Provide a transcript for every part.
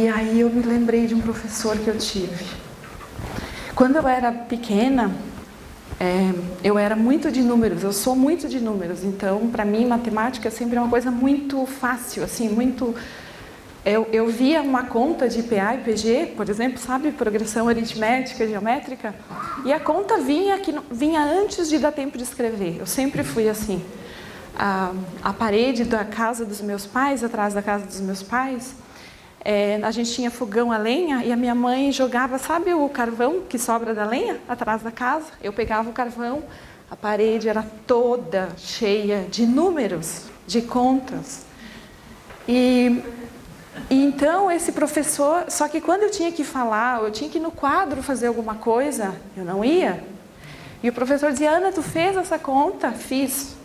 E aí eu me lembrei de um professor que eu tive. Quando eu era pequena, eu era muito de números, eu sou muito de números, então para mim matemática sempre é uma coisa muito fácil, assim, muito... Eu via uma conta de IPA e PG, por exemplo, sabe, progressão aritmética, geométrica, e a conta vinha antes de dar tempo de escrever. Eu sempre fui assim. A parede da casa dos meus pais, atrás da casa dos meus pais, a gente tinha fogão a lenha e a minha mãe jogava, sabe o carvão que sobra da lenha atrás da casa? Eu pegava o carvão, a parede era toda cheia de números, de contas. E então esse professor, só que quando eu tinha que falar, eu tinha que ir no quadro fazer alguma coisa, eu não ia. E o professor dizia: Ana, tu fez essa conta? Fiz.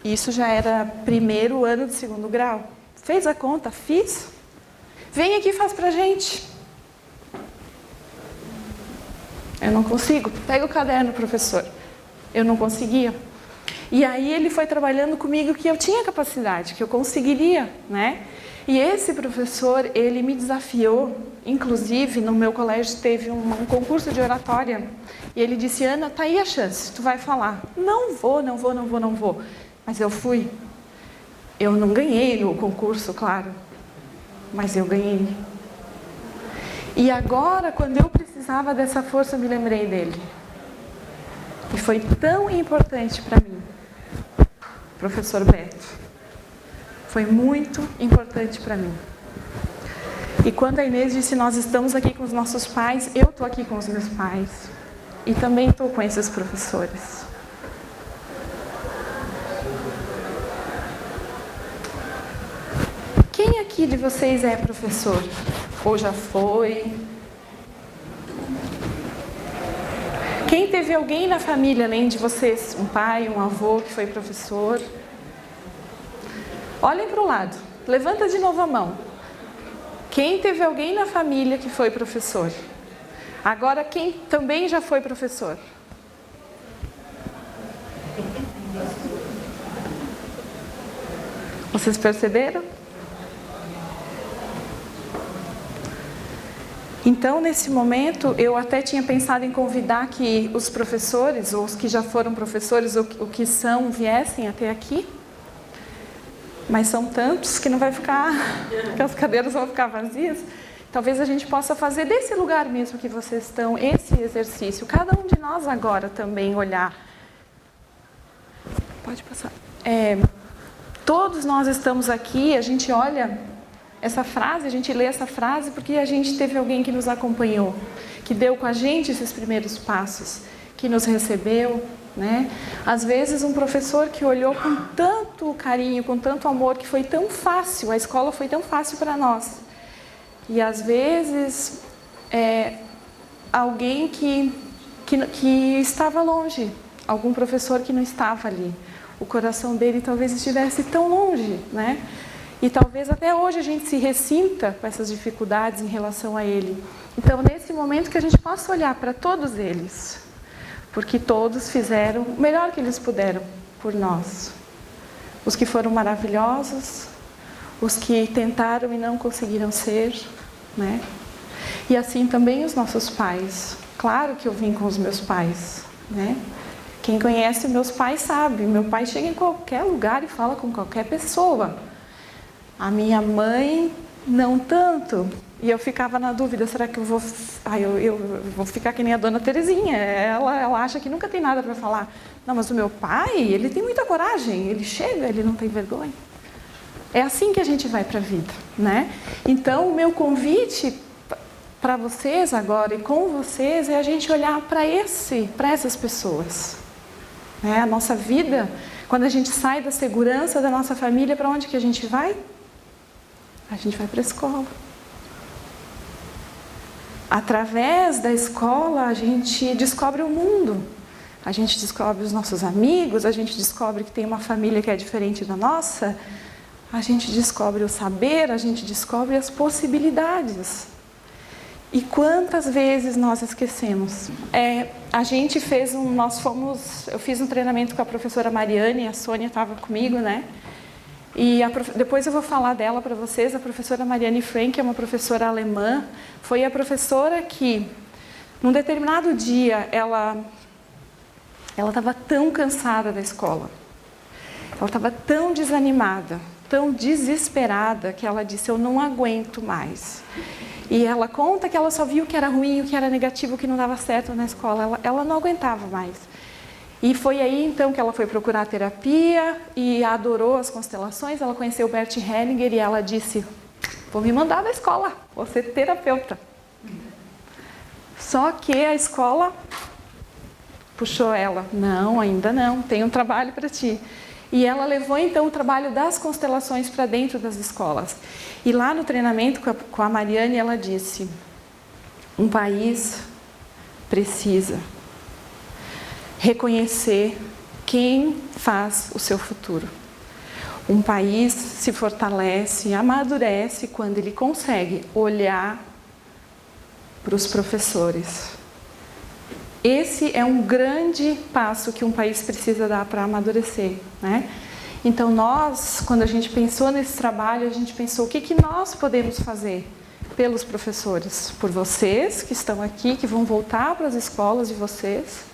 Isso já era primeiro ano do segundo grau. Fez a conta? Fiz. Vem aqui e faz pra gente. Eu não consigo. Pega o caderno, professor. Eu não conseguia. E aí ele foi trabalhando comigo que eu tinha capacidade, que eu conseguiria, né? E esse professor, ele me desafiou, inclusive no meu colégio teve um concurso de oratória, e ele disse: Ana, tá aí a chance, tu vai falar. Não vou. Mas eu fui. Eu não ganhei no concurso, claro, mas eu ganhei. E agora, quando eu precisava dessa força, eu me lembrei dele. E foi tão importante para mim, professor Beto. Foi muito importante para mim. E quando a Inês disse: nós estamos aqui com os nossos pais, eu estou aqui com os meus pais. E também estou com esses professores. Quem aqui de vocês é professor? Ou já foi? Quem teve alguém na família, além de vocês? Um pai, um avô que foi professor? Olhem para o lado. Levanta de novo a mão. Quem teve alguém na família que foi professor? Agora, quem também já foi professor? Vocês perceberam? Então, nesse momento, eu até tinha pensado em convidar que os professores, ou os que já foram professores, ou que são, viessem até aqui. Mas são tantos que não vai ficar, que as cadeiras vão ficar vazias. Talvez a gente possa fazer desse lugar mesmo que vocês estão, esse exercício. Cada um de nós agora também olhar. Pode passar. Todos nós estamos aqui, a gente olha essa frase, a gente lê essa frase porque a gente teve alguém que nos acompanhou, que deu com a gente esses primeiros passos, que nos recebeu, né? Às vezes um professor que olhou com tanto carinho, com tanto amor, que foi tão fácil, a escola foi tão fácil para nós. E às vezes alguém que estava longe, algum professor que não estava ali. O coração dele talvez estivesse tão longe, né? E talvez até hoje a gente se ressinta com essas dificuldades em relação a ele. Então, nesse momento que a gente possa olhar para todos eles, porque todos fizeram o melhor que eles puderam por nós. Os que foram maravilhosos, os que tentaram e não conseguiram ser, né? E assim também os nossos pais. Claro que eu vim com os meus pais, né? Quem conhece meus pais sabe, meu pai chega em qualquer lugar e fala com qualquer pessoa. A minha mãe, não tanto. E eu ficava na dúvida, será que eu vou... eu vou ficar que nem a dona Terezinha. Ela acha que nunca tem nada para falar. Não, mas o meu pai, ele tem muita coragem. Ele chega, ele não tem vergonha. É assim que a gente vai para a vida, né? Então, o meu convite para vocês agora e com vocês é a gente olhar para essas pessoas. A nossa vida, quando a gente sai da segurança da nossa família, para onde que a gente vai? A gente vai para a escola. Através da escola, a gente descobre o mundo. A gente descobre os nossos amigos, a gente descobre que tem uma família que é diferente da nossa. A gente descobre o saber, a gente descobre as possibilidades. E quantas vezes nós esquecemos? Eu fiz um treinamento com a professora Mariane, a Sônia estava comigo, né? E depois eu vou falar dela para vocês. A professora Marianne Frank é uma professora alemã. Foi a professora que, num determinado dia, ela estava tão cansada da escola. Ela estava tão desanimada, tão desesperada, que ela disse, eu não aguento mais. E ela conta que ela só viu o que era ruim, o que era negativo, o que não dava certo na escola. Ela não aguentava mais. E foi aí, então, que ela foi procurar terapia e adorou as constelações. Ela conheceu o Bert Hellinger e ela disse, vou me mandar da escola, vou ser terapeuta. Só que a escola puxou ela. Não, ainda não, tem um trabalho para ti. E ela levou, então, o trabalho das constelações para dentro das escolas. E lá no treinamento com a Marianne, ela disse, um país precisa reconhecer quem faz o seu futuro. Um país se fortalece, amadurece quando ele consegue olhar para os professores. Esse é um grande passo que um país precisa dar para amadurecer, né? Então nós, quando a gente pensou nesse trabalho, a gente pensou o que nós podemos fazer pelos professores, por vocês que estão aqui, que vão voltar para as escolas de vocês,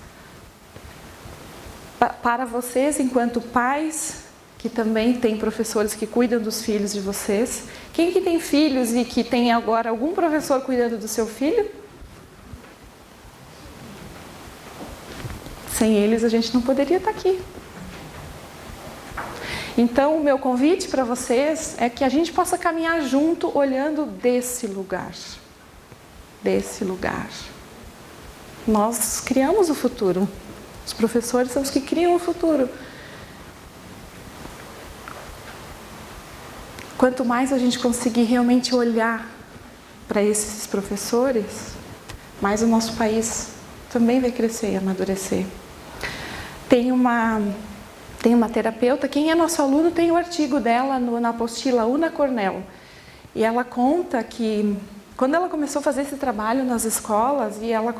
para vocês enquanto pais, que também têm professores que cuidam dos filhos de vocês. Quem que tem filhos e que tem agora algum professor cuidando do seu filho? Sem eles a gente não poderia estar aqui. Então o meu convite para vocês é que a gente possa caminhar junto olhando desse lugar. Desse lugar. Nós criamos o futuro. Os professores são os que criam o futuro. Quanto mais a gente conseguir realmente olhar para esses professores, mais o nosso país também vai crescer e amadurecer. Tem uma terapeuta, quem é nosso aluno tem o artigo dela na apostila Una Cornell. E ela conta que quando ela começou a fazer esse trabalho nas escolas e ela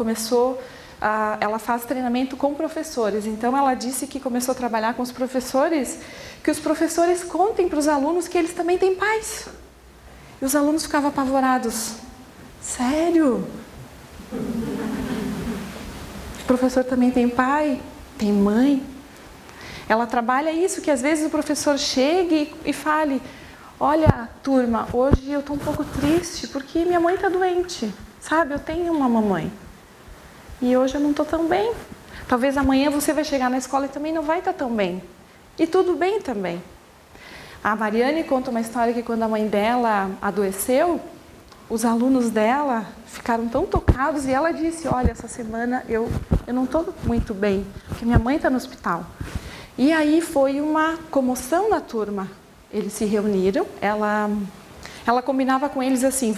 faz treinamento com professores. Então ela disse que começou a trabalhar com os professores, que os professores contem para os alunos que eles também têm pais. E os alunos ficavam apavorados. Sério? O professor também tem pai? Tem mãe? Ela trabalha isso, que às vezes o professor chegue e fale, olha, turma, hoje eu estou um pouco triste porque minha mãe está doente, sabe? Eu tenho uma mamãe e hoje eu não estou tão bem. Talvez amanhã você vai chegar na escola e também não vai estar tão bem. E tudo bem também. A Marianne conta uma história que quando a mãe dela adoeceu, os alunos dela ficaram tão tocados e ela disse, olha, essa semana eu não estou muito bem, porque minha mãe está no hospital. E aí foi uma comoção na turma. Eles se reuniram, ela combinava com eles assim,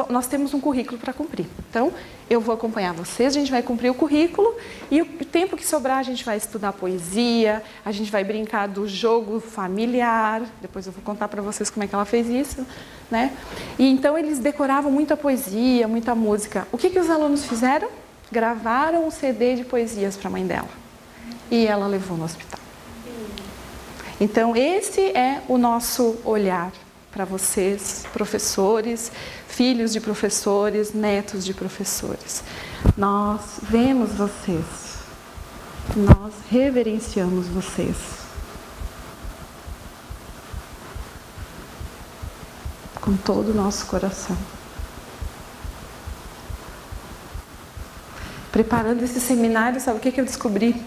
nós temos um currículo para cumprir. Então, eu vou acompanhar vocês, a gente vai cumprir o currículo e o tempo que sobrar a gente vai estudar poesia, a gente vai brincar do jogo familiar, depois eu vou contar para vocês como é que ela fez isso, né? E então eles decoravam muita poesia, muita música. O que os alunos fizeram? Gravaram um CD de poesias para a mãe dela e ela levou no hospital. Então esse é o nosso olhar para vocês, professores, filhos de professores, netos de professores. Nós vemos vocês, nós reverenciamos vocês. Com todo o nosso coração. Preparando esse seminário, sabe o que eu descobri?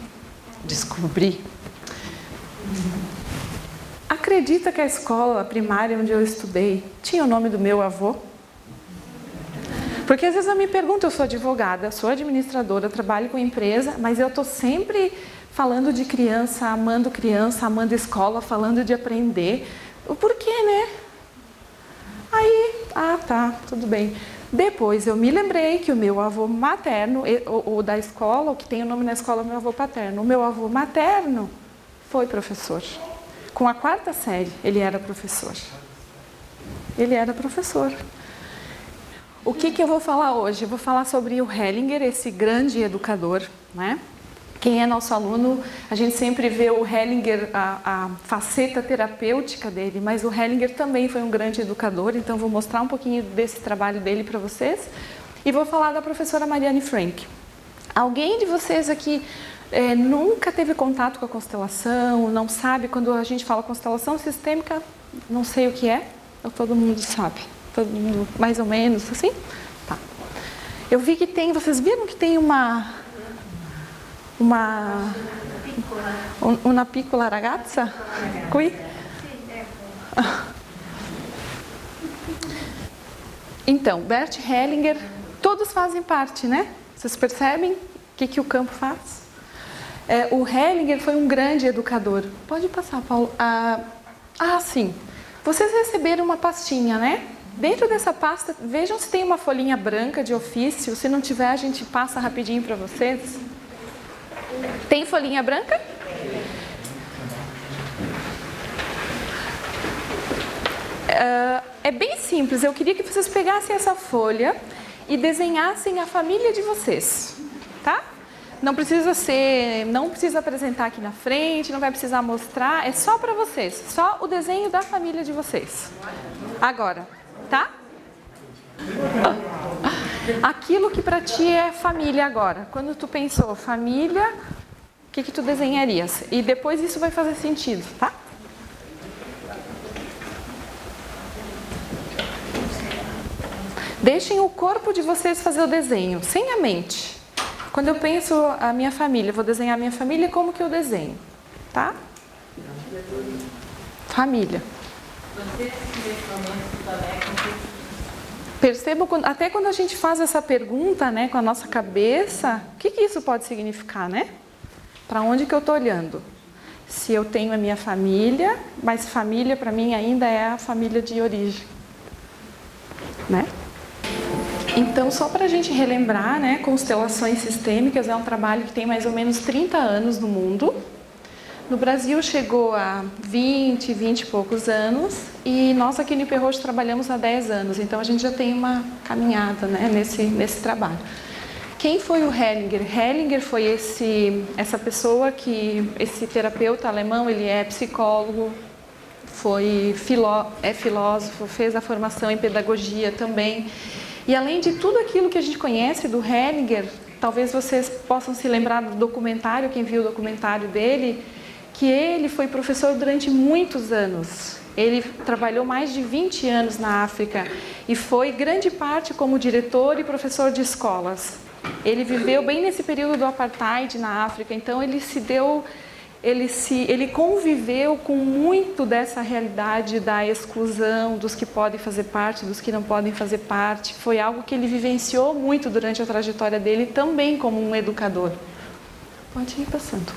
Acredita que a escola primária onde eu estudei tinha o nome do meu avô? Porque às vezes eu me pergunto, eu sou advogada, sou administradora, trabalho com empresa, mas eu estou sempre falando de criança, amando escola, falando de aprender. Por quê, né? Aí, tá, tudo bem. Depois eu me lembrei que o meu avô materno, o da escola, o que tem o nome na escola é meu avô paterno. O meu avô materno foi professor. Com a 4ª série, ele era professor. Ele era professor. O que eu vou falar hoje? Eu vou falar sobre o Hellinger, esse grande educador, né? Quem é nosso aluno, a gente sempre vê o Hellinger, a faceta terapêutica dele, mas o Hellinger também foi um grande educador, então vou mostrar um pouquinho desse trabalho dele para vocês. E vou falar da professora Marianne Frank. Alguém de vocês aqui nunca teve contato com a constelação, não sabe, quando a gente fala constelação sistêmica, não sei o que é, ou todo mundo sabe? Todo mundo mais ou menos assim? Tá. Eu vi que tem, vocês viram que tem uma piccola ragazza qui? Então, Bert Hellinger, todos fazem parte, né? Vocês percebem o que o campo faz? O Hellinger foi um grande educador. Pode passar, Paulo. Sim. Vocês receberam uma pastinha, né? Dentro dessa pasta, vejam se tem uma folhinha branca de ofício. Se não tiver, a gente passa rapidinho para vocês. Tem folhinha branca? É bem simples. Eu queria que vocês pegassem essa folha e desenhassem a família de vocês, tá? Não precisa apresentar aqui na frente, não vai precisar mostrar, é só para vocês, só o desenho da família de vocês. Agora, tá? Aquilo que para ti é família agora. Quando tu pensou família, o que tu desenharias? E depois isso vai fazer sentido, tá? Deixem o corpo de vocês fazer o desenho, sem a mente. Quando eu penso a minha família, vou desenhar a minha família, como que eu desenho? Tá? Família. Percebam, até quando a gente faz essa pergunta, né, com a nossa cabeça, o que isso pode significar, né? Para onde que eu estou olhando? Se eu tenho a minha família, mas família para mim ainda é a família de origem, né? Então, só para a gente relembrar, né, constelações sistêmicas é um trabalho que tem mais ou menos 30 anos no mundo. No Brasil chegou a 20 e poucos anos e nós aqui no IP Roxo trabalhamos há 10 anos, então a gente já tem uma caminhada, né, nesse trabalho. Quem foi o Hellinger? Hellinger foi essa pessoa esse terapeuta alemão, ele é psicólogo, é filósofo, fez a formação em pedagogia também. E além de tudo aquilo que a gente conhece do Hellinger, talvez vocês possam se lembrar do documentário, quem viu o documentário dele, que ele foi professor durante muitos anos. Ele trabalhou mais de 20 anos na África e foi grande parte como diretor e professor de escolas. Ele viveu bem nesse período do apartheid na África, então ele conviveu com muito dessa realidade da exclusão, dos que podem fazer parte, dos que não podem fazer parte. Foi algo que ele vivenciou muito durante a trajetória dele, também como um educador. Pode ir passando.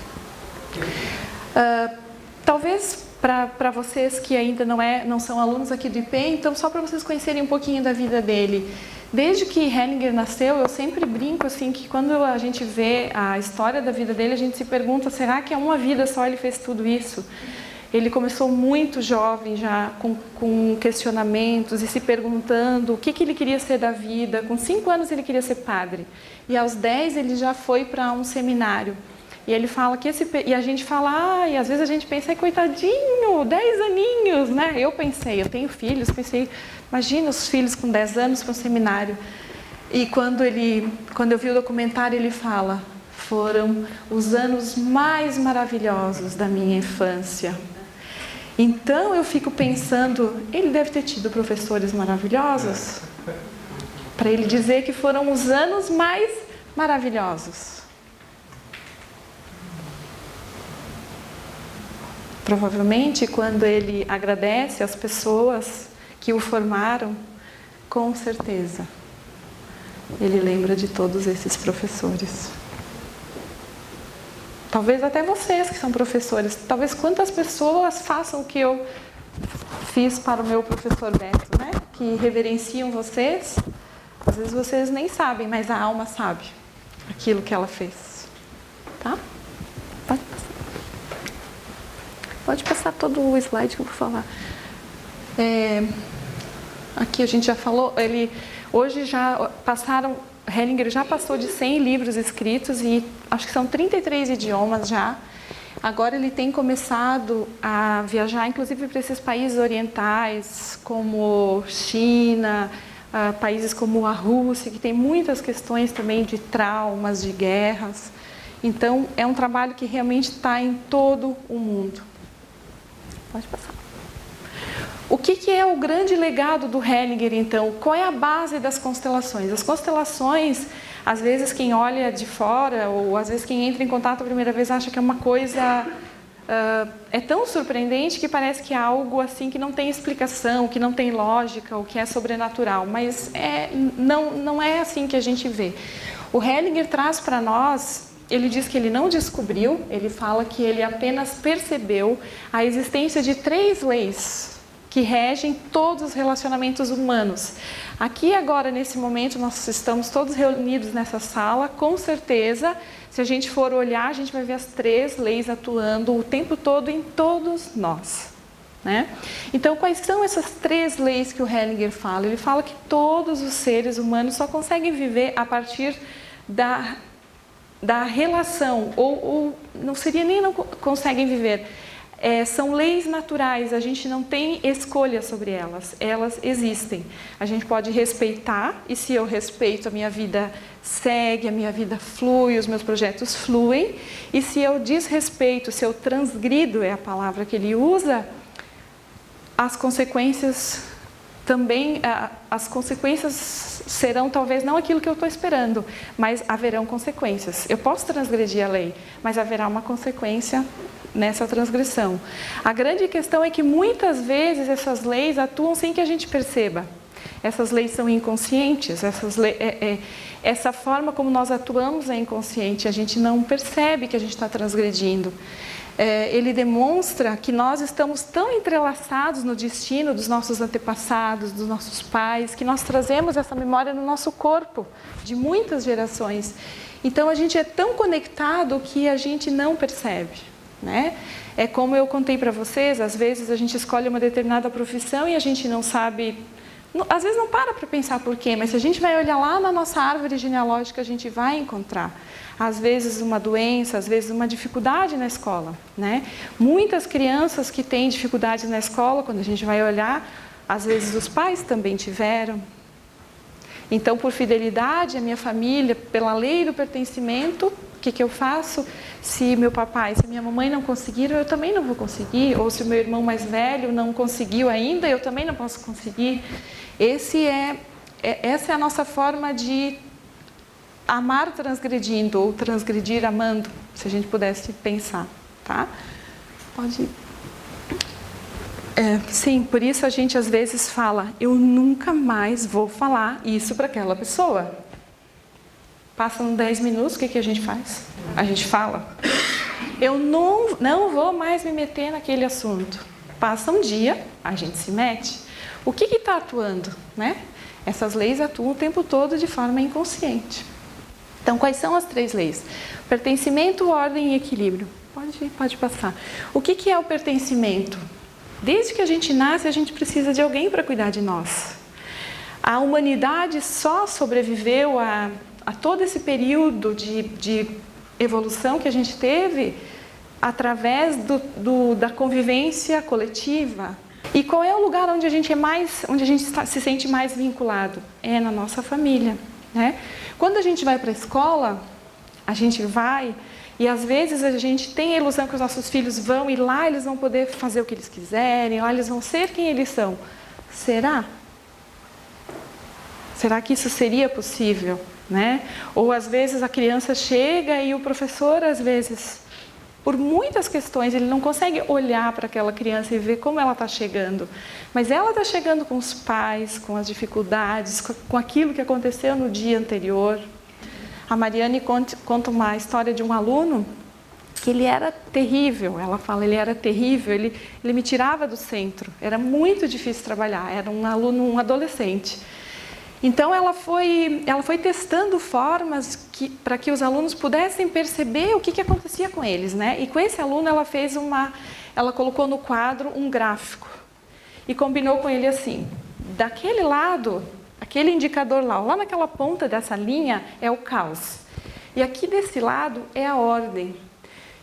Talvez para vocês que ainda não são alunos aqui do IP, então só para vocês conhecerem um pouquinho da vida dele. Desde que Hellinger nasceu, eu sempre brinco assim que quando a gente vê a história da vida dele, a gente se pergunta, será que é uma vida só ele fez tudo isso? Ele começou muito jovem já, com questionamentos e se perguntando o que ele queria ser da vida. Com 5 anos ele queria ser padre e aos 10 ele já foi para um seminário. E ele fala que e a gente fala, e às vezes a gente pensa, coitadinho, 10 aninhos, né? Eu tenho filhos, pensei, imagina os filhos com 10 anos para um seminário. E quando eu vi o documentário, ele fala, foram os anos mais maravilhosos da minha infância. Então eu fico pensando, ele deve ter tido professores maravilhosos, para ele dizer que foram os anos mais maravilhosos. Provavelmente, quando ele agradece às pessoas que o formaram, com certeza, ele lembra de todos esses professores. Talvez até vocês que são professores, talvez quantas pessoas façam o que eu fiz para o meu professor Beto, né? Que reverenciam vocês, às vezes vocês nem sabem, mas a alma sabe aquilo que ela fez, tá? Pode passar todo o slide que eu vou falar. Aqui a gente já falou, Hoje Hellinger já passou de 100 livros escritos e acho que são 33 idiomas já. Agora ele tem começado a viajar, inclusive, para esses países orientais, como China, países como a Rússia, que tem muitas questões também de traumas, de guerras. Então, é um trabalho que realmente está em todo o mundo. Pode passar. O que é o grande legado do Hellinger, então? Qual é a base das constelações? As constelações, às vezes quem olha de fora, ou às vezes quem entra em contato a primeira vez, acha que é uma coisa... é tão surpreendente que parece que é algo assim que não tem explicação, que não tem lógica, ou que é sobrenatural. Mas não é assim que a gente vê. O Hellinger traz para nós... Ele diz que ele não descobriu, ele fala que ele apenas percebeu a existência de 3 leis que regem todos os relacionamentos humanos. Aqui agora, nesse momento, nós estamos todos reunidos nessa sala, com certeza, se a gente for olhar, a gente vai ver as 3 leis atuando o tempo todo em todos nós. Né? Então, quais são essas 3 leis que o Hellinger fala? Ele fala que todos os seres humanos só conseguem viver a partir da relação, ou não seria nem não conseguem viver, são leis naturais, a gente não tem escolha sobre elas, elas existem. A gente pode respeitar, e se eu respeito, a minha vida segue, a minha vida flui, os meus projetos fluem, e se eu desrespeito, se eu transgrido, é a palavra que ele usa, as consequências também, as consequências serão talvez não aquilo que eu estou esperando, mas haverão consequências. Eu posso transgredir a lei, mas haverá uma consequência nessa transgressão. A grande questão é que muitas vezes essas leis atuam sem que a gente perceba. Essas leis são inconscientes, essa forma como nós atuamos é inconsciente, a gente não percebe que a gente está transgredindo. Ele demonstra que nós estamos tão entrelaçados no destino dos nossos antepassados, dos nossos pais, que nós trazemos essa memória no nosso corpo, de muitas gerações. Então, a gente é tão conectado que a gente não percebe. Né? É como eu contei para vocês, às vezes a gente escolhe uma determinada profissão e a gente não sabe, às vezes não para pensar por quê, mas se a gente vai olhar lá na nossa árvore genealógica, a gente vai encontrar. Às vezes uma doença, às vezes uma dificuldade na escola. Né? Muitas crianças que têm dificuldades na escola, quando a gente vai olhar, às vezes os pais também tiveram. Então, por fidelidade à minha família, pela lei do pertencimento, o que eu faço? Se meu papai, se minha mamãe não conseguiram, eu também não vou conseguir. Ou se o meu irmão mais velho não conseguiu ainda, eu também não posso conseguir. Essa é a nossa forma de amar transgredindo, ou transgredir amando, se a gente pudesse pensar. Tá? Pode ir. Sim, por isso a gente às vezes fala, eu nunca mais vou falar isso para aquela pessoa. Passam 10 minutos, o que a gente faz? A gente fala, eu não vou mais me meter naquele assunto. Passa um dia, a gente se mete. O que está atuando? Né? Essas leis atuam o tempo todo de forma inconsciente. Então, quais são as 3 leis? Pertencimento, ordem e equilíbrio. Pode passar. O que é o pertencimento? Desde que a gente nasce, a gente precisa de alguém para cuidar de nós. A humanidade só sobreviveu a todo esse período de evolução que a gente teve através da convivência coletiva. E qual é o lugar onde a gente se sente mais vinculado? É na nossa família. Né? Quando a gente vai para a escola, a gente vai... E às vezes a gente tem a ilusão que os nossos filhos vão e lá eles vão poder fazer o que eles quiserem, lá eles vão ser quem eles são. Será? Será que isso seria possível? Né? Ou às vezes a criança chega e o professor, às vezes, por muitas questões, ele não consegue olhar para aquela criança e ver como ela está chegando. Mas ela está chegando com os pais, com as dificuldades, com aquilo que aconteceu no dia anterior. A Mariane conta uma história de um aluno que ele era terrível. Ela fala, ele era terrível, ele me tirava do centro. Era muito difícil trabalhar, era um aluno, um adolescente. Então ela foi testando formas para que os alunos pudessem perceber o que acontecia com eles. Né? E com esse aluno ela colocou no quadro um gráfico. E combinou com ele assim, daquele lado, Aquele indicador lá naquela ponta dessa linha é o caos. E aqui desse lado é a ordem.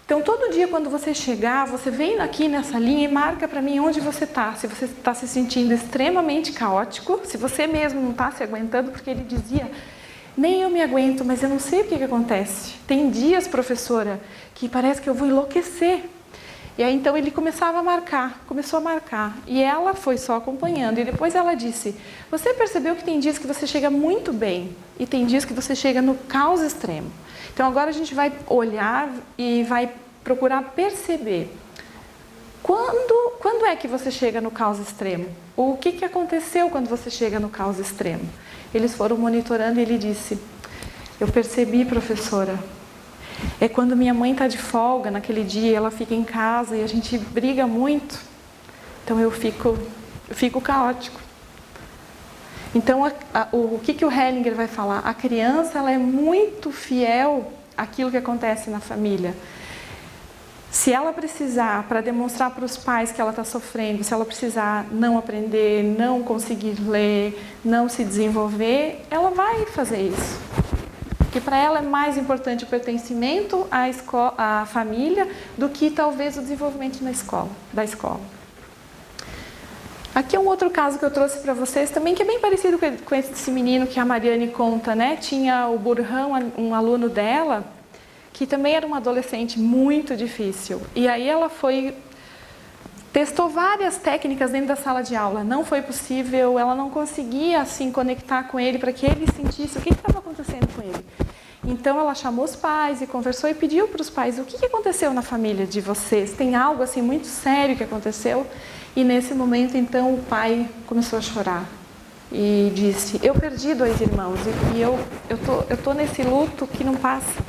Então, todo dia quando você chegar, você vem aqui nessa linha e marca para mim onde você está. Se você está se sentindo extremamente caótico, se você mesmo não está se aguentando, porque ele dizia, nem eu me aguento, mas eu não sei o que acontece. Tem dias, professora, que parece que eu vou enlouquecer. E aí, então, ele começou a marcar. E ela foi só acompanhando. E depois ela disse, você percebeu que tem dias que você chega muito bem e tem dias que você chega no caos extremo. Então, agora a gente vai olhar e vai procurar perceber quando é que você chega no caos extremo? O que aconteceu quando você chega no caos extremo? Eles foram monitorando e ele disse, eu percebi, professora, é quando minha mãe está de folga naquele dia, ela fica em casa e a gente briga muito, então eu fico caótico. Então, o que o Hellinger vai falar? A criança ela é muito fiel àquilo que acontece na família. Se ela precisar, para demonstrar para os pais que ela está sofrendo, se ela precisar não aprender, não conseguir ler, não se desenvolver, ela vai fazer isso. Porque para ela é mais importante o pertencimento à família do que talvez o desenvolvimento da escola. Aqui é um outro caso que eu trouxe para vocês também, que é bem parecido com esse menino que a Mariane conta, né? Tinha o Burhan, um aluno dela, que também era um adolescente muito difícil. E aí ela testou várias técnicas dentro da sala de aula. Não foi possível, ela não conseguia assim conectar com ele para que ele sentisse o que estava acontecendo com ele. Então ela chamou os pais e conversou e pediu para os pais, o que aconteceu na família de vocês? Tem algo assim muito sério que aconteceu? E nesse momento, então, o pai começou a chorar e disse, eu perdi 2 irmãos e eu tô nesse luto que não passa.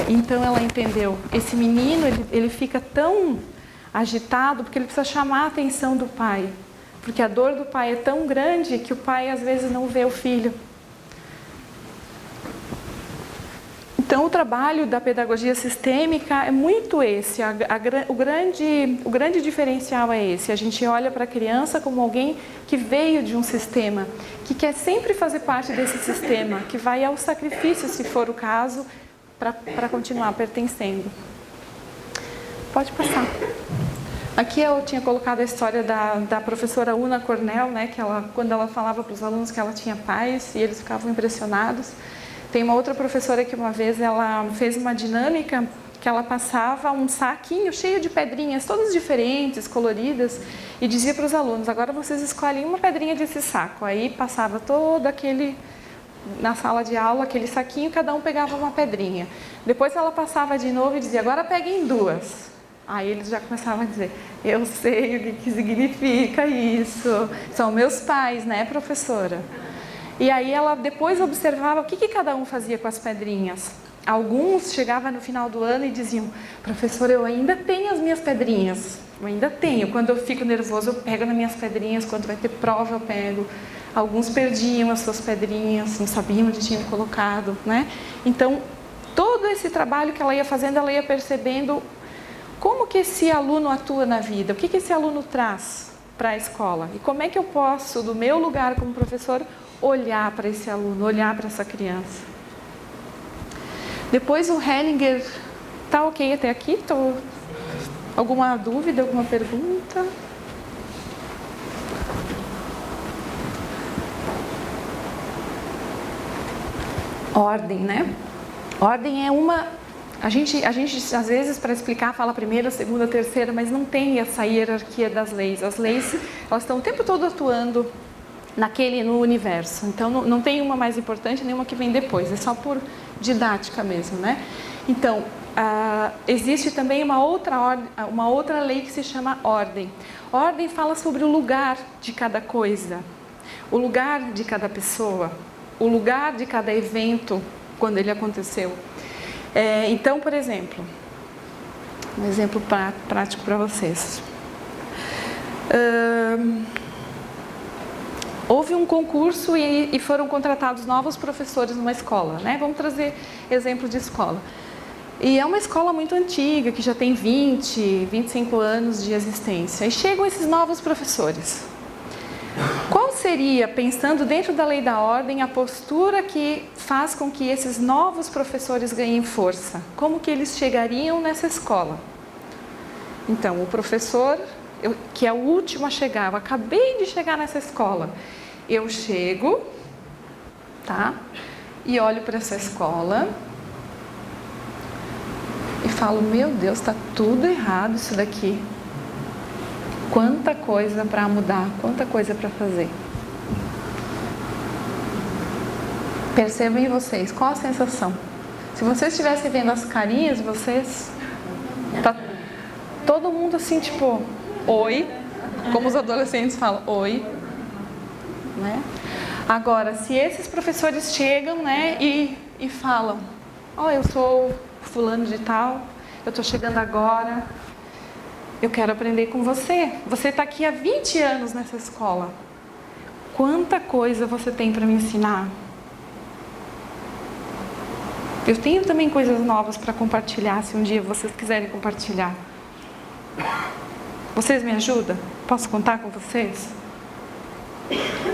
Então ela entendeu, esse menino, ele fica tão agitado porque ele precisa chamar a atenção do pai. Porque a dor do pai é tão grande que o pai às vezes não vê o filho. Então, o trabalho da pedagogia sistêmica é muito esse, o grande diferencial é esse, a gente olha para a criança como alguém que veio de um sistema, que quer sempre fazer parte desse sistema, que vai ao sacrifício, se for o caso, para continuar pertencendo. Pode passar. Aqui eu tinha colocado a história da professora Una Cornell, né, que quando ela falava para os alunos que ela tinha pais e eles ficavam impressionados. Tem uma outra professora que uma vez ela fez uma dinâmica que ela passava um saquinho cheio de pedrinhas, todas diferentes, coloridas, e dizia para os alunos, agora vocês escolhem uma pedrinha desse saco. Aí passava todo na sala de aula, aquele saquinho, cada um pegava uma pedrinha. Depois ela passava de novo e dizia, agora peguem 2. Aí eles já começavam a dizer, eu sei o que significa isso, são meus pais, né, professora? E aí ela depois observava o que cada um fazia com as pedrinhas. Alguns chegavam no final do ano e diziam, professora, eu ainda tenho as minhas pedrinhas, eu ainda tenho. Quando eu fico nervoso, eu pego nas minhas pedrinhas, quando vai ter prova, eu pego. Alguns perdiam as suas pedrinhas, não sabiam onde tinham colocado, né? Então, todo esse trabalho que ela ia fazendo, ela ia percebendo como que esse aluno atua na vida, o que esse aluno traz para a escola. E como é que eu posso, do meu lugar como professor, olhar para esse aluno, olhar para essa criança. Depois o Hellinger, tá ok até aqui? Alguma dúvida, alguma pergunta? Ordem, né? Ordem é uma... A gente às vezes, para explicar, fala primeira, segunda, terceira, mas não tem essa hierarquia das leis. As leis, elas estão o tempo todo atuando no universo. Então, não tem uma mais importante, nem uma que vem depois. É só por didática mesmo, né? Então, existe também uma outra lei que se chama ordem. Ordem fala sobre o lugar de cada coisa, o lugar de cada pessoa, o lugar de cada evento quando ele aconteceu. Então, por exemplo, um exemplo prático para vocês. Houve um concurso e foram contratados novos professores numa escola, né? Vamos trazer exemplo de escola. E é uma escola muito antiga, que já tem 20, 25 anos de existência. E chegam esses novos professores. Qual seria, pensando dentro da lei da ordem, a postura que faz com que esses novos professores ganhem força? Como que eles chegariam nessa escola? Então, o professor, que é o último a chegar, eu acabei de chegar nessa escola, eu chego, tá? E olho para essa escola e falo, meu Deus, está tudo errado isso daqui. Quanta coisa para mudar, quanta coisa para fazer. Percebem vocês, qual a sensação? Se vocês estivessem vendo as carinhas, vocês... Tá todo mundo assim, tipo, oi, como os adolescentes falam, oi, né? Agora, se esses professores chegam, né, e falam, ó, eu sou fulano de tal, eu estou chegando agora, eu quero aprender com você. Você está aqui há 20 anos nessa escola. Quanta coisa você tem para me ensinar? Eu tenho também coisas novas para compartilhar, se um dia vocês quiserem compartilhar. Vocês me ajudam? Posso contar com vocês?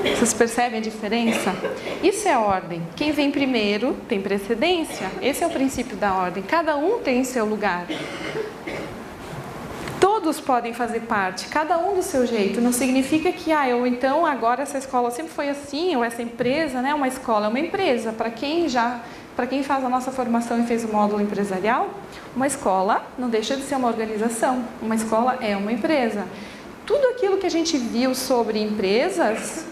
Vocês percebem a diferença? Isso é ordem. Quem vem primeiro tem precedência. Esse é o princípio da ordem. Cada um tem seu lugar. Todos podem fazer parte, cada um do seu jeito. Não significa que, eu então agora essa escola sempre foi assim, ou essa empresa, né? Uma escola é uma empresa. Para quem faz a nossa formação e fez o módulo empresarial, uma escola não deixa de ser uma organização. Uma escola é uma empresa. Tudo aquilo que a gente viu sobre empresas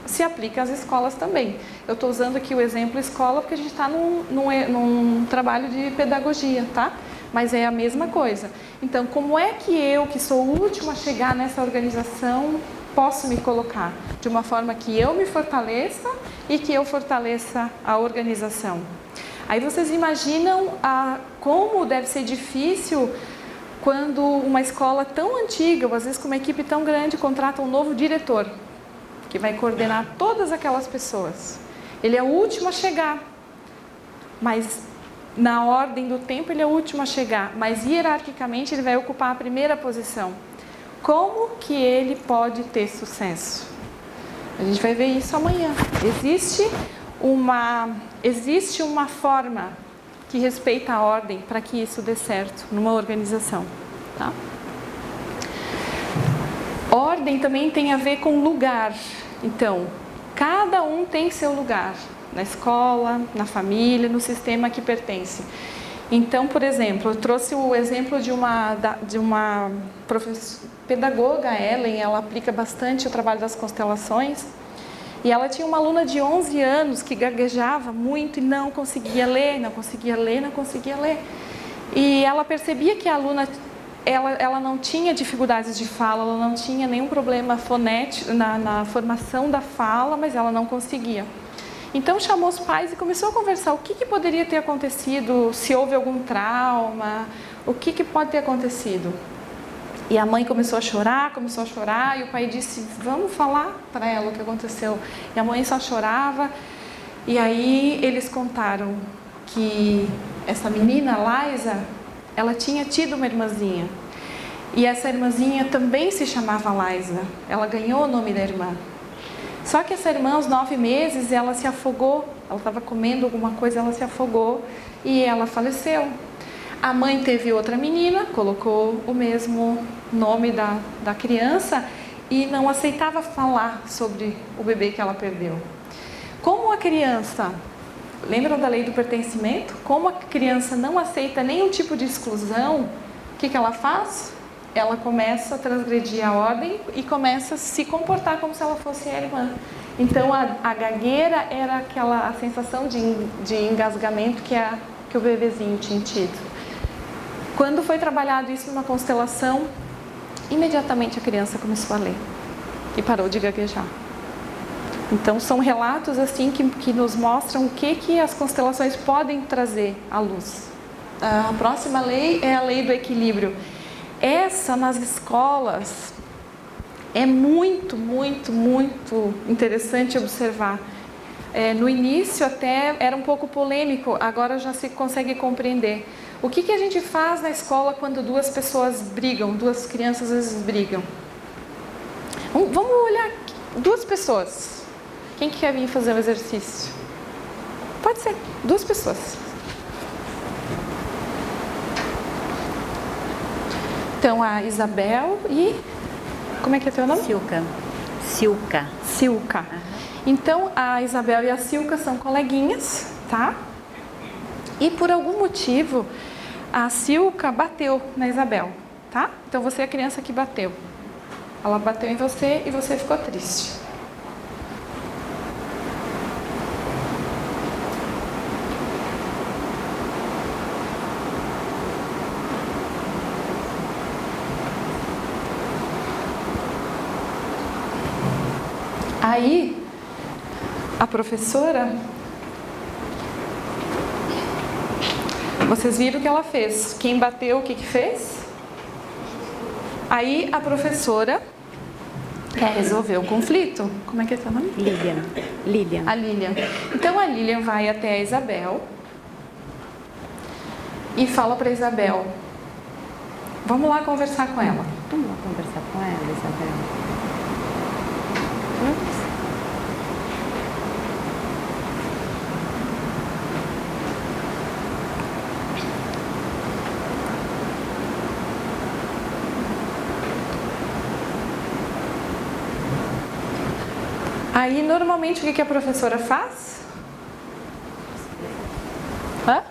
se aplica às escolas também. Eu estou usando aqui o exemplo escola porque a gente está num trabalho de pedagogia, tá? Mas é a mesma coisa. Então, como é que eu, que sou o último a chegar nessa organização, posso me colocar? De uma forma que eu me fortaleça e que eu fortaleça a organização. Aí vocês imaginam como deve ser difícil quando uma escola tão antiga, ou às vezes com uma equipe tão grande, contrata um novo diretor, que vai coordenar todas aquelas pessoas. Ele é o último a chegar, mas na ordem do tempo ele é o último a chegar, mas hierarquicamente ele vai ocupar a primeira posição. Como que ele pode ter sucesso? A gente vai ver isso amanhã. Existe uma forma que respeita a ordem para que isso dê certo numa organização, tá? Ordem também tem a ver com lugar. Então, cada um tem seu lugar, na escola, na família, no sistema que pertence. Então, por exemplo, eu trouxe o exemplo de uma pedagoga, Ellen, ela aplica bastante o trabalho das constelações, e ela tinha uma aluna de 11 anos que gaguejava muito e não conseguia ler, não conseguia ler, não conseguia ler. E ela percebia que a aluna, ela não tinha dificuldades de fala, ela não tinha nenhum problema fonético na formação da fala, mas ela não conseguia. Então chamou os pais e começou a conversar o que poderia ter acontecido, se houve algum trauma, o que pode ter acontecido. E a mãe começou a chorar, e o pai disse, vamos falar para ela o que aconteceu. E a mãe só chorava, e aí eles contaram que essa menina, Liza, ela tinha tido uma irmãzinha. E essa irmãzinha também se chamava Liza, ela ganhou o nome da irmã. Só que essa irmã, aos 9 meses, ela se afogou, ela estava comendo alguma coisa, ela se afogou e ela faleceu. A mãe teve outra menina, colocou o mesmo nome da criança e não aceitava falar sobre o bebê que ela perdeu. Como a criança, lembram da lei do pertencimento? Como a criança não aceita nenhum tipo de exclusão, o que ela faz? Ela começa a transgredir a ordem e começa a se comportar como se ela fosse a irmã. Então a gagueira era a sensação de engasgamento que o bebezinho tinha tido. Quando foi trabalhado isso numa constelação, imediatamente a criança começou a ler e parou de gaguejar. Então são relatos assim que nos mostram o que as constelações podem trazer à luz. A próxima lei é a lei do equilíbrio. Essa nas escolas é muito, muito, muito interessante observar. No início até era um pouco polêmico, agora já se consegue compreender. O que a gente faz na escola quando duas pessoas brigam, duas crianças às vezes brigam? Vamos olhar 2 pessoas. Quem que quer vir fazer o exercício? Pode ser, 2 pessoas. Então, a Isabel e... Como é que é teu nome? Silka. Silka. Então, a Isabel e a Silka são coleguinhas, tá? E por algum motivo, a Silka bateu na Isabel, tá? Então, você é a criança que bateu. Ela bateu em você e você ficou triste. Aí, a professora, vocês viram o que ela fez? Quem bateu, o que fez? Aí, a professora quer resolver o conflito. Como é que é teu nome? Lilian. A Lilian. Então, a Lilian vai até a Isabel e fala para a Isabel, vamos lá conversar com ela. Vamos lá conversar com ela, Isabel. Aí, normalmente, o que a professora faz? Hã?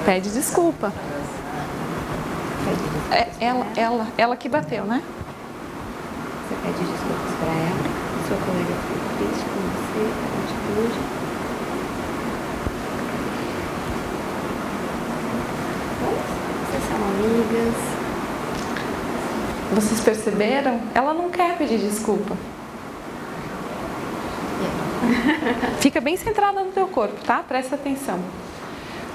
Pede desculpa. É ela que bateu, né? Você pede desculpas para ela. Sua colega ficou triste com você, com a atitude. Vocês são amigas. Vocês perceberam? Ela não quer pedir desculpa. Fica bem centrada no teu corpo, tá? Presta atenção.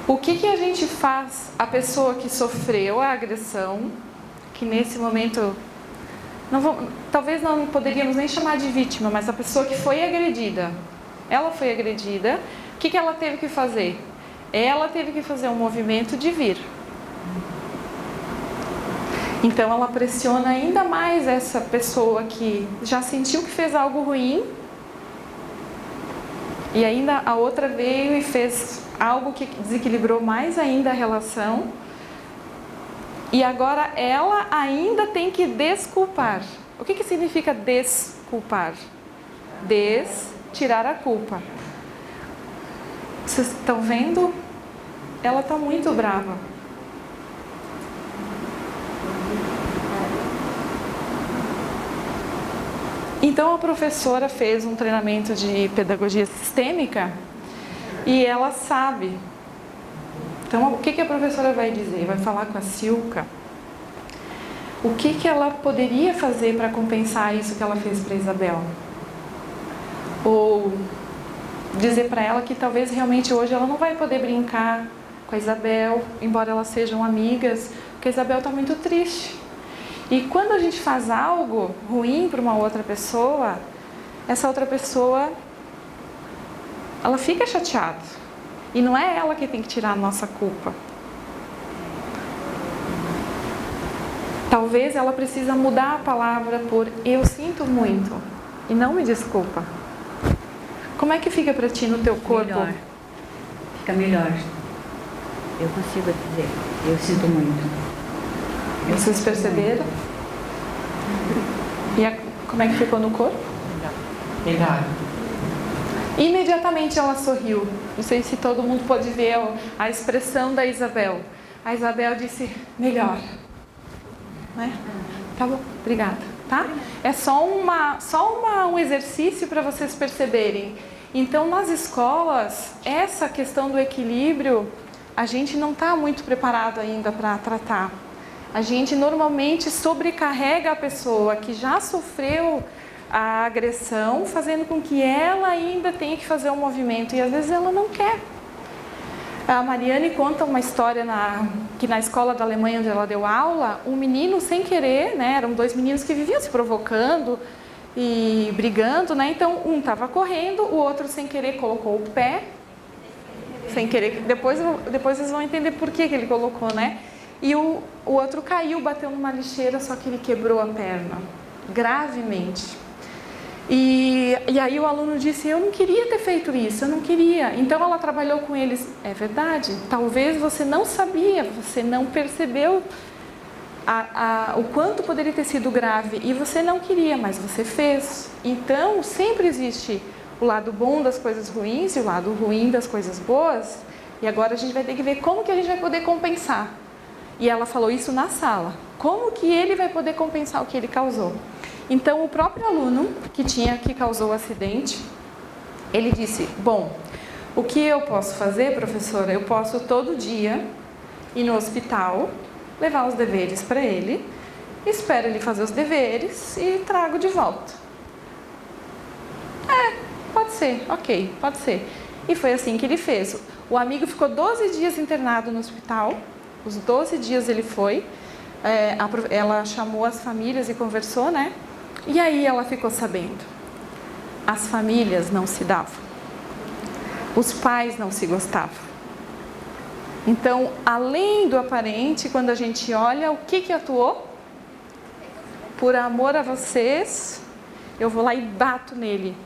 O que a gente faz a pessoa que sofreu a agressão, que nesse momento, talvez não poderíamos nem chamar de vítima, mas a pessoa que foi agredida, ela foi agredida, o que ela teve que fazer? Ela teve que fazer um movimento de vir. Então ela pressiona ainda mais essa pessoa que já sentiu que fez algo ruim, e ainda a outra veio e fez algo que desequilibrou mais ainda a relação. E agora ela ainda tem que desculpar. O que significa desculpar? Tirar a culpa. Vocês estão vendo? Ela está muito brava. Então a professora fez um treinamento de pedagogia sistêmica e ela sabe. Então o que a professora vai dizer? Vai falar com a Silka. O que ela poderia fazer para compensar isso que ela fez para a Isabel? Ou dizer para ela que talvez realmente hoje ela não vai poder brincar com a Isabel, embora elas sejam amigas, porque a Isabel está muito triste. E quando a gente faz algo ruim para uma outra pessoa, essa outra pessoa, ela fica chateada. E não é ela que tem que tirar a nossa culpa. Talvez ela precisa mudar a palavra por eu sinto muito e não me desculpa. Como é que fica para ti no teu corpo? Melhor. Fica melhor. Eu consigo dizer, eu sinto muito. Vocês perceberam? E como é que ficou no corpo? Melhor. Imediatamente ela sorriu. Não sei se todo mundo pode ver a expressão da Isabel. A Isabel disse, melhor. Né? Tá bom, obrigada. Tá? É só um exercício para vocês perceberem. Então, nas escolas, essa questão do equilíbrio, a gente não está muito preparado ainda para tratar. A gente normalmente sobrecarrega a pessoa que já sofreu a agressão, fazendo com que ela ainda tenha que fazer um movimento e às vezes ela não quer. A Mariane conta uma história que na escola da Alemanha onde ela deu aula, um menino sem querer, né, eram 2 meninos que viviam se provocando e brigando, né, então um estava correndo, o outro sem querer colocou o pé, sem querer, depois vocês vão entender por que ele colocou, né? E o outro caiu, bateu numa lixeira, só que ele quebrou a perna, gravemente. E aí o aluno disse, eu não queria ter feito isso, eu não queria. Então ela trabalhou com eles, é verdade, talvez você não sabia, você não percebeu o quanto poderia ter sido grave e você não queria, mas você fez. Então sempre existe o lado bom das coisas ruins e o lado ruim das coisas boas. E agora a gente vai ter que ver como que a gente vai poder compensar. E ela falou isso na sala. Como que ele vai poder compensar o que ele causou? Então, o próprio aluno que causou o acidente, ele disse, bom, o que eu posso fazer, professora? Eu posso todo dia ir no hospital, levar os deveres para ele, espero ele fazer os deveres e trago de volta. Pode ser, ok, pode ser. E foi assim que ele fez. O amigo ficou 12 dias internado no hospital, os 12 dias ele foi, ela chamou as famílias e conversou, né? E aí ela ficou sabendo. As famílias não se davam. Os pais não se gostavam. Então, além do aparente, quando a gente olha, o que atuou? Por amor a vocês, eu vou lá e bato nele.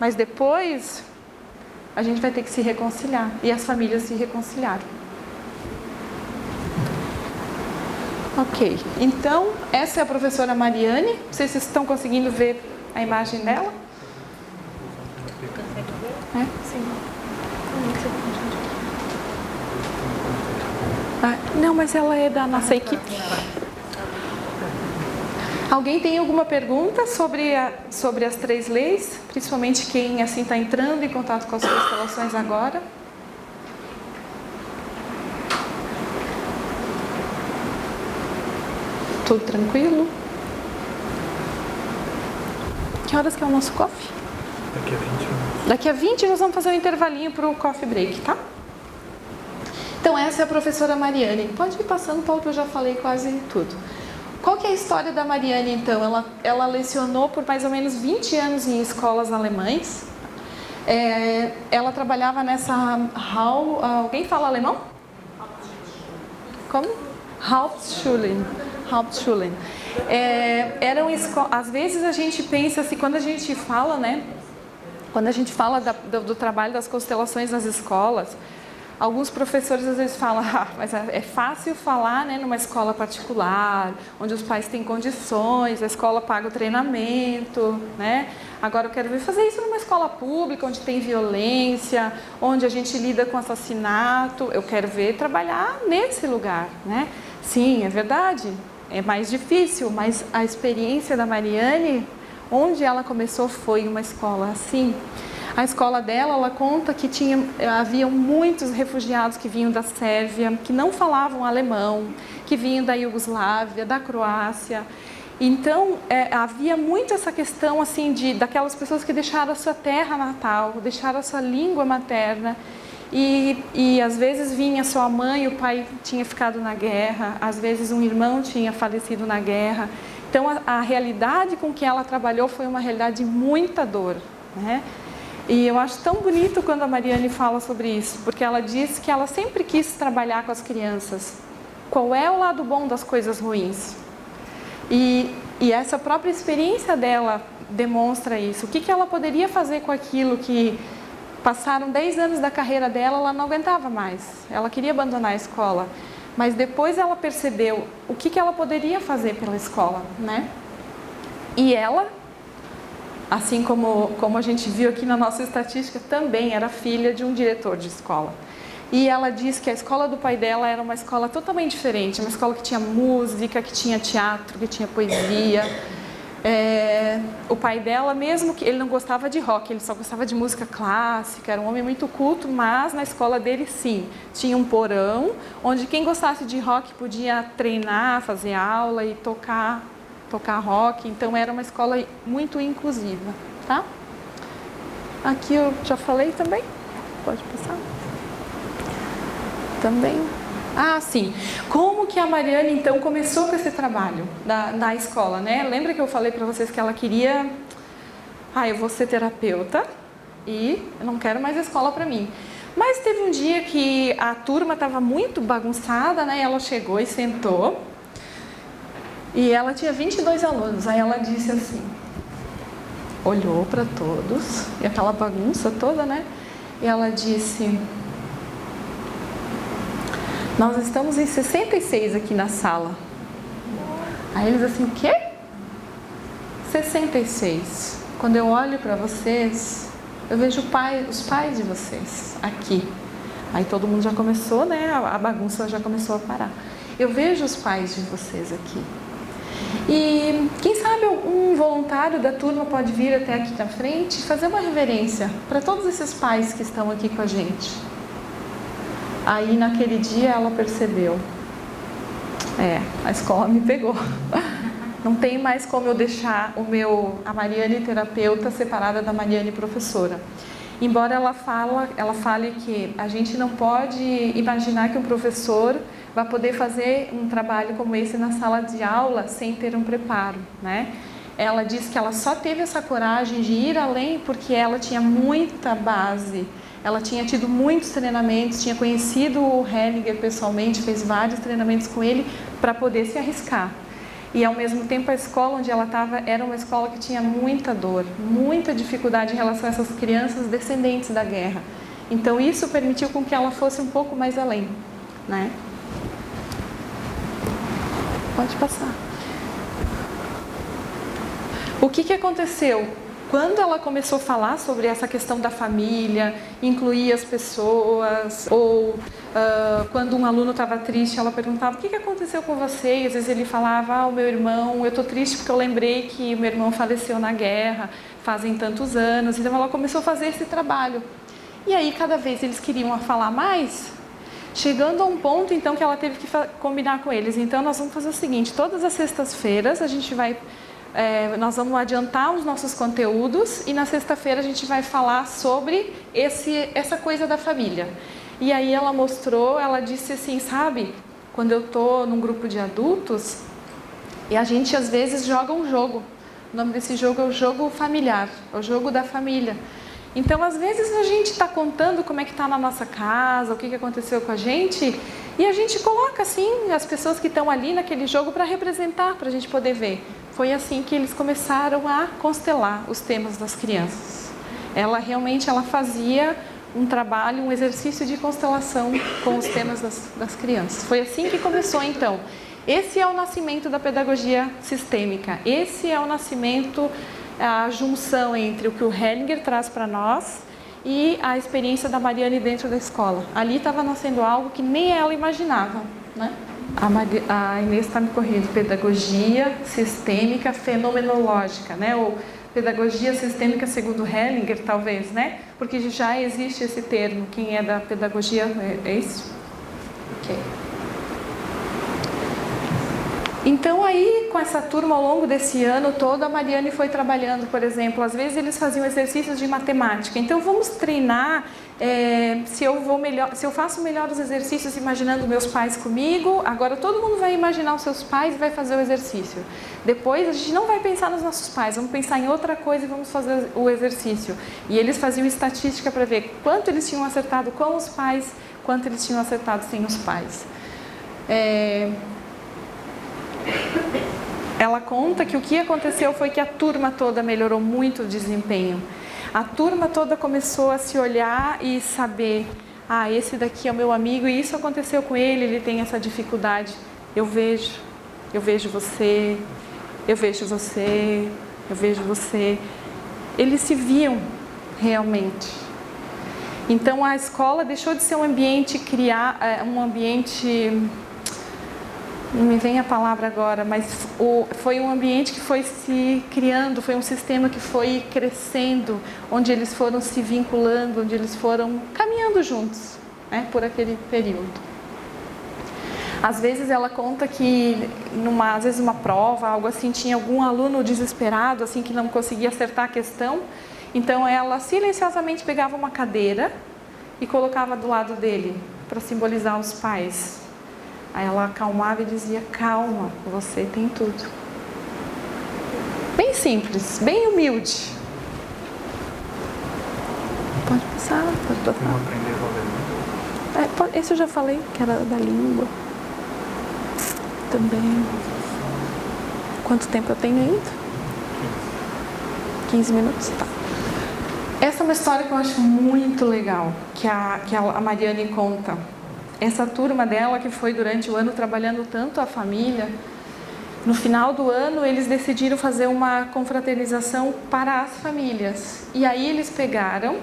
Mas depois, a gente vai ter que se reconciliar. E as famílias se reconciliaram. Ok, então essa é a professora Mariane. Vocês estão conseguindo ver a imagem dela? Sim. Não, mas ela é da nossa equipe. Alguém tem alguma pergunta sobre as 3 leis? Principalmente quem assim está entrando em contato com as constelações agora? Tudo tranquilo? Que horas que é o nosso coffee? Daqui a 20 minutos. Daqui a 20 nós vamos fazer um intervalinho para o coffee break, tá? Então essa é a professora Mariane. Pode ir passando, Paulo, que eu já falei quase tudo. Qual que é a história da Mariane, então? Ela lecionou por mais ou menos 20 anos em escolas alemães. Ela trabalhava nessa alguém fala alemão? Como? Hauptschulen. Às vezes a gente pensa assim, quando a gente fala, né? Quando a gente fala do trabalho das constelações nas escolas, alguns professores às vezes falam, mas é fácil falar, né, numa escola particular, onde os pais têm condições, a escola paga o treinamento, né? Agora eu quero ver fazer isso numa escola pública, onde tem violência, onde a gente lida com assassinato. Eu quero ver trabalhar nesse lugar, né? Sim, é verdade, é mais difícil, mas a experiência da Mariane, onde ela começou, foi uma escola assim. A escola dela, ela conta que havia muitos refugiados que vinham da Sérvia, que não falavam alemão, que vinham da Iugoslávia, da Croácia. Então, havia muito essa questão assim daquelas pessoas que deixaram a sua terra natal, deixaram a sua língua materna. E às vezes vinha sua mãe, o pai tinha ficado na guerra, às vezes um irmão tinha falecido na guerra. Então, a realidade com que ela trabalhou foi uma realidade de muita dor, né? E eu acho tão bonito quando a Mariane fala sobre isso, porque ela diz que ela sempre quis trabalhar com as crianças. Qual é o lado bom das coisas ruins? E essa própria experiência dela demonstra isso. O que ela poderia fazer com aquilo que passaram 10 anos da carreira dela, ela não aguentava mais. Ela queria abandonar a escola. Mas depois ela percebeu o que ela poderia fazer pela escola, né? E ela, assim como a gente viu aqui na nossa estatística, também era filha de um diretor de escola. E ela diz que a escola do pai dela era uma escola totalmente diferente, uma escola que tinha música, que tinha teatro, que tinha poesia. O pai dela, mesmo que ele não gostava de rock, ele só gostava de música clássica, era um homem muito culto, mas na escola dele sim, tinha um porão, onde quem gostasse de rock podia treinar, fazer aula e tocar rock. Então era uma escola muito inclusiva, tá? Aqui eu já falei também, pode passar. Também. Sim. Como que a Mariane, então, começou com esse trabalho na escola, né? Lembra que eu falei para vocês que ela queria... eu vou ser terapeuta e eu não quero mais escola para mim. Mas teve um dia que a turma estava muito bagunçada, né? Ela chegou e sentou. E ela tinha 22 alunos. Aí ela disse assim... olhou para todos, e aquela bagunça toda, né? E ela disse: nós estamos em 66 aqui na sala. Aí eles assim, o quê? 66. Quando eu olho para vocês, eu vejo os pais de vocês aqui. Aí todo mundo já começou, né? A bagunça já começou a parar. Eu vejo os pais de vocês aqui. E quem sabe um voluntário da turma pode vir até aqui na frente e fazer uma reverência para todos esses pais que estão aqui com a gente. Aí naquele dia ela percebeu: a escola me pegou. Não tem mais como eu deixar a Mariane terapeuta separada da Mariane professora. Embora ela fale que a gente não pode imaginar que um professor vai poder fazer um trabalho como esse na sala de aula sem ter um preparo, né? Ela diz que ela só teve essa coragem de ir além porque ela tinha muita base, ela tinha tido muitos treinamentos, tinha conhecido o Hellinger pessoalmente, fez vários treinamentos com ele para poder se arriscar. E ao mesmo tempo a escola onde ela estava era uma escola que tinha muita dor, muita dificuldade em relação a essas crianças descendentes da guerra. Então isso permitiu com que ela fosse um pouco mais além, né? Pode passar. O que aconteceu? Quando ela começou a falar sobre essa questão da família, incluir as pessoas, ou quando um aluno estava triste, ela perguntava: o que aconteceu com você? E às vezes ele falava: o meu irmão, eu estou triste porque eu lembrei que o meu irmão faleceu na guerra, fazem tantos anos. Então ela começou a fazer esse trabalho. E aí cada vez eles queriam falar mais, chegando a um ponto então que ela teve que combinar com eles. Então nós vamos fazer o seguinte: todas as sextas-feiras a gente vai... nós vamos adiantar os nossos conteúdos e na sexta-feira a gente vai falar sobre essa coisa da família. E aí ela disse assim, sabe, quando eu estou num grupo de adultos e a gente às vezes joga um jogo, o nome desse jogo é o jogo familiar, é o jogo da família. Então às vezes a gente está contando como é que está na nossa casa, o que aconteceu com a gente, e a gente coloca assim as pessoas que estão ali naquele jogo para representar, para a gente poder ver. Foi assim que eles começaram a constelar os temas das crianças. Ela realmente fazia um trabalho, um exercício de constelação com os temas das crianças. Foi assim que começou então. Esse é o nascimento da pedagogia sistêmica. Esse é o nascimento, a junção entre o que o Hellinger traz para nós e a experiência da Mariane dentro da escola. Ali estava nascendo algo que nem ela imaginava, né? A Inês está me corrigindo: pedagogia sistêmica fenomenológica, né? Ou pedagogia sistêmica segundo Hellinger, talvez, né? Porque já existe esse termo. Quem é da pedagogia, é isso? Ok. Então aí, com essa turma ao longo desse ano todo, a Mariane foi trabalhando, por exemplo, às vezes eles faziam exercícios de matemática. Então vamos treinar, se eu faço melhor os exercícios imaginando meus pais comigo, agora todo mundo vai imaginar os seus pais e vai fazer o exercício. Depois a gente não vai pensar nos nossos pais, vamos pensar em outra coisa e vamos fazer o exercício. E eles faziam estatística para ver quanto eles tinham acertado com os pais, quanto eles tinham acertado sem os pais. Ela conta que o que aconteceu foi que a turma toda melhorou muito o desempenho. A turma toda começou a se olhar e saber: esse daqui é o meu amigo e isso aconteceu com ele, ele tem essa dificuldade. Eu vejo você, eu vejo você, eu vejo você. Eles se viam realmente. Então a escola deixou de ser um ambiente não me vem a palavra agora, mas foi um ambiente que foi se criando, foi um sistema que foi crescendo, onde eles foram se vinculando, onde eles foram caminhando juntos, né, por aquele período. Às vezes ela conta que, às vezes uma prova, algo assim, tinha algum aluno desesperado, assim, que não conseguia acertar a questão, então ela silenciosamente pegava uma cadeira e colocava do lado dele, para simbolizar os pais. Aí ela acalmava e dizia: calma, você tem tudo. Bem simples, bem humilde. Pode passar, pode passar. Como aprender a ler? Esse eu já falei, que era da língua. Também. Quanto tempo eu tenho ainda? 15 minutos? Tá. Essa é uma história que eu acho muito legal, que a Mariane conta. Essa turma dela, que foi durante o ano trabalhando tanto a família, no final do ano eles decidiram fazer uma confraternização para as famílias. E aí eles pegaram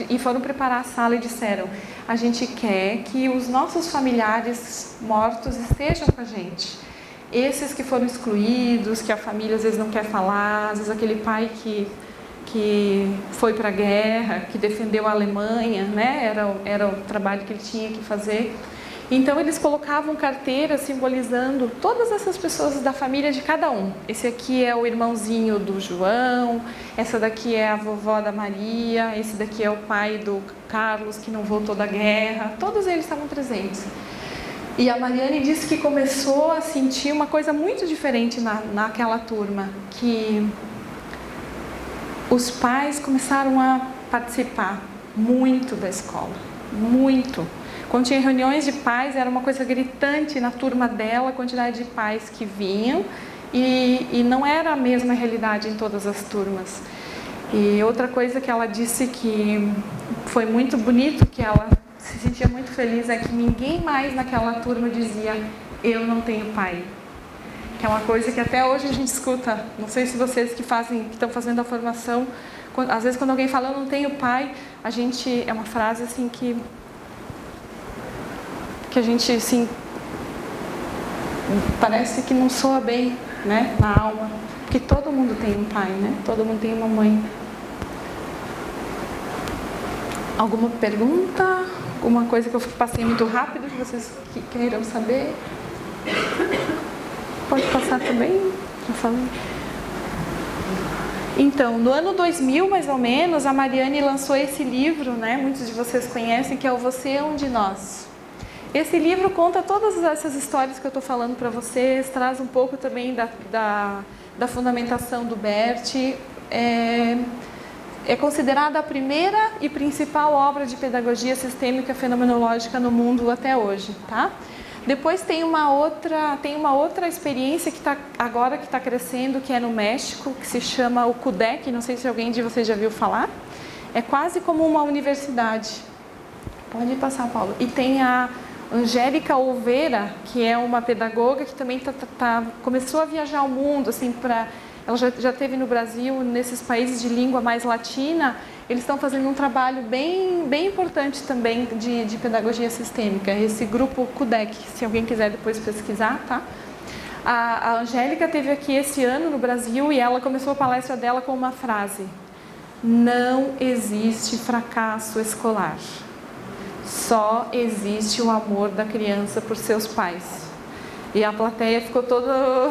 e foram preparar a sala e disseram: a gente quer que os nossos familiares mortos estejam com a gente. Esses que foram excluídos, que a família às vezes não quer falar, às vezes aquele pai que foi para a guerra, que defendeu a Alemanha, né? Era o trabalho que ele tinha que fazer. Então eles colocavam carteiras simbolizando todas essas pessoas da família de cada um. Esse aqui é o irmãozinho do João, essa daqui é a vovó da Maria, esse daqui é o pai do Carlos que não voltou da guerra. Todos eles estavam presentes. E a Mariane disse que começou a sentir uma coisa muito diferente naquela turma, que os pais começaram a participar muito da escola, muito. Quando tinha reuniões de pais, era uma coisa gritante na turma dela, a quantidade de pais que vinham, e não era a mesma realidade em todas as turmas. E outra coisa que ela disse que foi muito bonito, que ela se sentia muito feliz, é que ninguém mais naquela turma dizia: eu não tenho pai. Que é uma coisa que até hoje a gente escuta. Não sei se vocês que estão fazendo a formação, às vezes quando alguém fala eu não tenho pai, é uma frase assim que a gente assim, parece que não soa bem, né, na alma, porque todo mundo tem um pai, né? Todo mundo tem uma mãe. Alguma pergunta? Alguma coisa que eu passei muito rápido que vocês queiram saber? Pode passar também? Já falei. Então, no ano 2000, mais ou menos, a Mariane lançou esse livro, né? Muitos de vocês conhecem, que é o Você é um de Nós. Esse livro conta todas essas histórias que eu estou falando para vocês, traz um pouco também da fundamentação do Bert. É considerada a primeira e principal obra de pedagogia sistêmica fenomenológica no mundo até hoje, tá? Depois tem uma outra experiência que está crescendo, que é no México, que se chama o CUDEC, não sei se alguém de vocês já viu falar. É quase como uma universidade. Pode passar, Paulo. E tem a Angélica Olveira, que é uma pedagoga que também começou a viajar ao mundo, assim, ela já esteve no Brasil, nesses países de língua mais latina. Eles estão fazendo um trabalho bem importante também de pedagogia sistêmica, esse grupo CUDEC, se alguém quiser depois pesquisar, tá? A Angélica esteve aqui esse ano no Brasil e ela começou a palestra dela com uma frase: não existe fracasso escolar, só existe o amor da criança por seus pais. E a plateia ficou toda